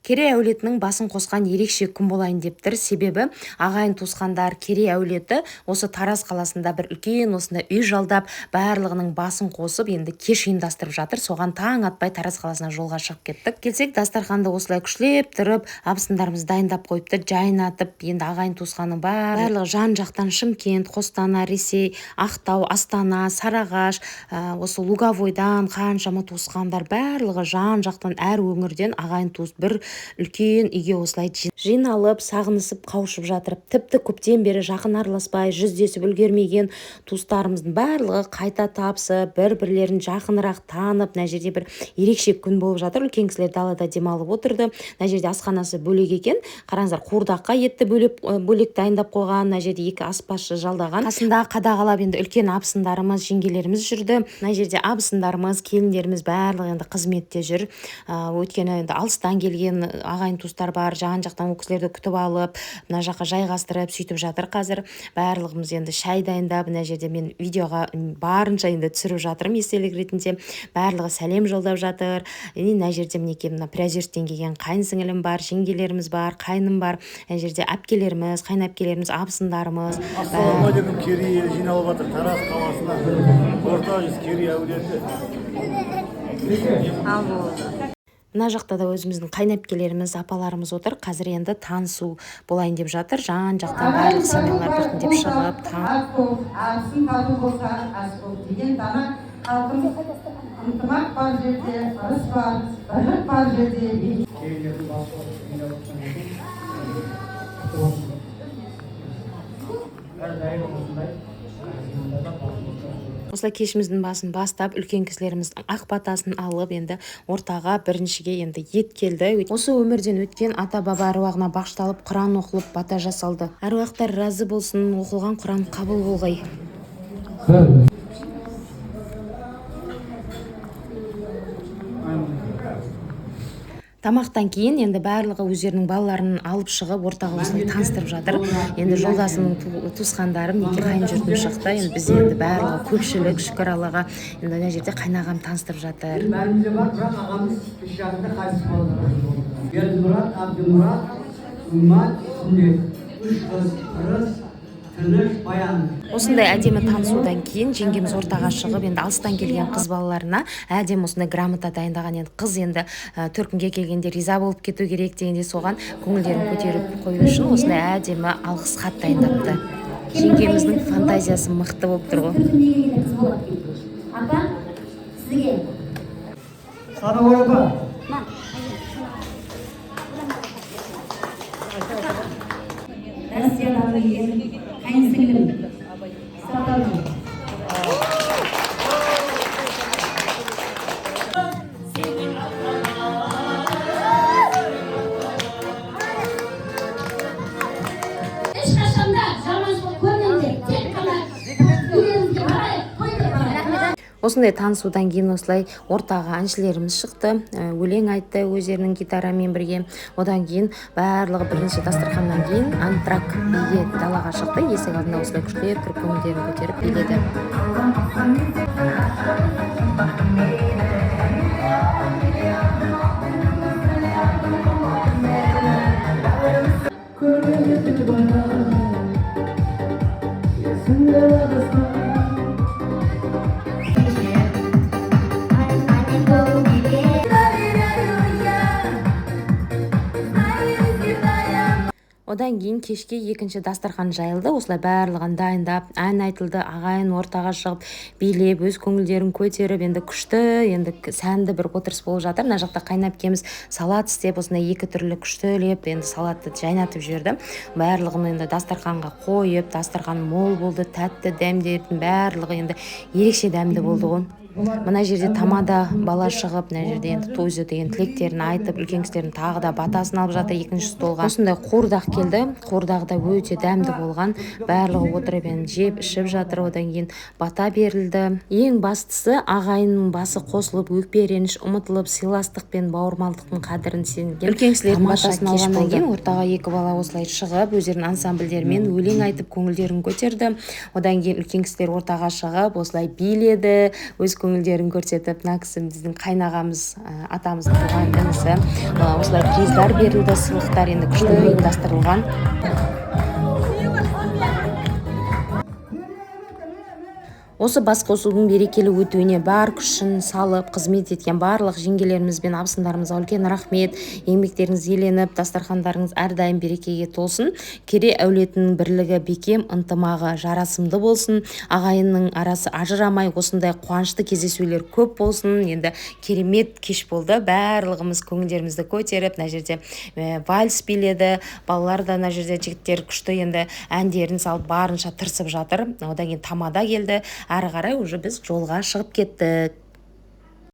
Керей әулетінің басын қосқан ерекше күн болайын дептір. Себебі ағайын туысқандар Керей әулеті осы Тараз қаласында бір үлкен осында үй жалдап, барлығының басын қосып, енді кеш ұйымдастырып жатыр. Соған таң атпай Тараз қаласына жолға шығып кеттік. Келсек, дастарханды осылай күшлеп тұрып, абысындарымыз дайындап қойыпты, жайнатып, енді ағайын туысқаның барлығы жан-жақтан Шымкент, Қостанай, Ресей, Ақтау, Астана, Сарыағаш, осы Луговойдан қаншама туысқандар барлығы жан-жақтан әр өңірден ағайын туыс бір үлкен үйге осылай жиналып, сағынысып, қауышып жатыр. Тіпті көптен бері жақын араласпай, жүздесіп үлгермеген туыстарымыздың барлығы қайта табысып, бір-бірлерін жақынырақ танып, мына жерде бір ерекше күн болып жатыр. Үлкен кісілер далада демалып отырды. Мына жерде асханасы бөлек екен. Қараңыздар, қуырдаққа етті бөлек дайындап қойған. Мына жерде екі аспазшы жалдаған. Қасында қадағалап енді үлкен абысындарымыз, жеңгелеріміз жүрді. Мына жерде абысындарымыз, келіндеріміз барлығы енді қызметте жүр. Өйткені енді алыстан келген ағайын туыстар бар, жан-жақтан ол кісілерді күтіп алып, мына жаққа жайғастырып сөйтіп жатыр. Қазір барлығымыз енді шай дайындап, мына жерде мен видеоға барынша енді түсіріп жатырмын естелік ретінде. Барлығы сәлем жолдап жатыр. Мына жерде мінекей мына Приозерскіден келген қайын сіңілім бар, жеңгелеріміз бар, қайным бар. Мына жерде әпкелеріміз, қайынәпкелеріміз, абысындарымыз. Ассалаумағалейкум, Керей елі жиналып жатыр Тараз қаласына. Орта жүз Керей әулеті. Мына жақта да өзіміздің қайынәпкелеріміз, апаларымыз отыр. Қазір енді танысу болайын деп жатыр. Жан-жақтан барлық семьялар біртіндеп шығып, Асын тату болса, ас бол деген дана халқымыз ынтымақ бар жерде, ырыс бар, бірлік бар жерде. Керейлердің басы осылай кешіміздің басын бастап, үлкен кісілеріміздің ақ батасын алып, енді ортаға біріншіге енді ет келді. Осы өмірден өткен ата-баба әруағына бағышталып, Құран оқылып, бата жасалды. Әруақтар разы болсын, оқылған Құран қабыл болғай. Тамақтан кейін енді барлығы өздерінің балаларын алып шығып, ортаға осылай таныстырып жатыр. Енді жолдасының туысқандары, неке қайын жұртым шықты. Енді бізде енді барлығы көпшілік, шүкір Аллаға. Енді мына жерде қайнағам таныстырып жатыр. Бәрімізде бар, бірақ ағамыз үш жасында қайтыс болды. Бердімұрат, Абдымұрат, Умат, Сүндет. Үш қыз, Ырыс, Тыныш, Баян. Осындай әдемі танысудан кейін жеңгеміз ортаға шығып, енді алыстан келген қыз балаларына әдемі осындай грамота дайындаған. Енді қыз енді төркінге келгенде риза болып кету керек дегенде соған көңілдерін көтеріп қою үшін осындай әдемі алғыс хат дайындапты. Жеңгеміздің фантазиясы мықты болып тұр ғой. Апа, сізге. Сары ойба. Россиядағы қайын сіңілім. Саталым. Ешқашанда жаманшылық көрмеңдер, тек қана үйлеріңізге қарай, қойды қарай. Осындай танысудан кейін осылай ортаға әншілеріміз шықты, өлең айтты өздерінің гитарамен бірге. Одан кейін барлығы бірінші дастарханнан кейін антрак биге далаға шықты. Есік алдында осылай күштеп тұрып көңілдерін көтеріп биледі. Одан кейін кешке екінші дастархан жайылды. Осылай барлығын дайындап, ән айтылды, ағайын ортаға шығып, билеп, өз көңілдерін көтеріп, енді күшті, енді сәнді бір отырыс болып жатыр. Мына жақта қайынәпкеміз салат істеп, осындай екі түрлі күштілеп, енді салатты жайнатып жіберді. Барлығын енді дастарханға қойып, дастархан мол болды, тәтті, дәмдетін барлығы енді ерекше дәмді болды ғой. Мына жерде тамада бала шығып, мына жерде енді тойзы деген тілектерін айтып, үлкен кісілердің тағы да батасын алып жатыр екінші столға. Осындай қуырдақ келді. Қуырдағы да өте дәмді болған. Барлығы отырып енді жеп, ішіп жатыр. Одан кейін бата берілді. Ең бастысы ағайынның басы қосылып, өкпе реніш ұмытылып, сыйластық пен бауырмалдықтың қадірін түсінген. Үлкен кісілердің батасын алғаннан кейін ортаға екі бала осылай шығып, өздерінің ансамбльдерімен өлең айтып, көңілдерін көтерді. Одан кейін үлкен кісілер ортаға шығып, осылай биледі, өз көңілдерін көрсетіп, мына кісі біздің қайнағамыз, атамыздың туған інісі. Осылай приздар берілді, сыйлықтар енді күшті ұйымдастырылған. Осы басқосудың берекелі өтуіне бар күшін салып, қызмет еткен барлық жеңгелеріміз бен абысындарымызға үлкен рахмет. Еңбектеріңіз еленіп, дастархандарыңыз әрдайым берекеге толсын. Керей әулетінің бірлігі бекем, ынтымағы жарасымды болсын. Ағайынның арасы ажырамай, осындай қуанышты кездесулер көп болсын. Енді керемет кеш болды. Барлығымыз көңілдерімізді көтеріп, мына жерде вальс биледі. Балалар да мына жерде жігіттер күшті енді әндерін салып барынша тырысып жатыр. Одан кейін тамада келді. Ары қарай уже біз жолға шығып кеттік.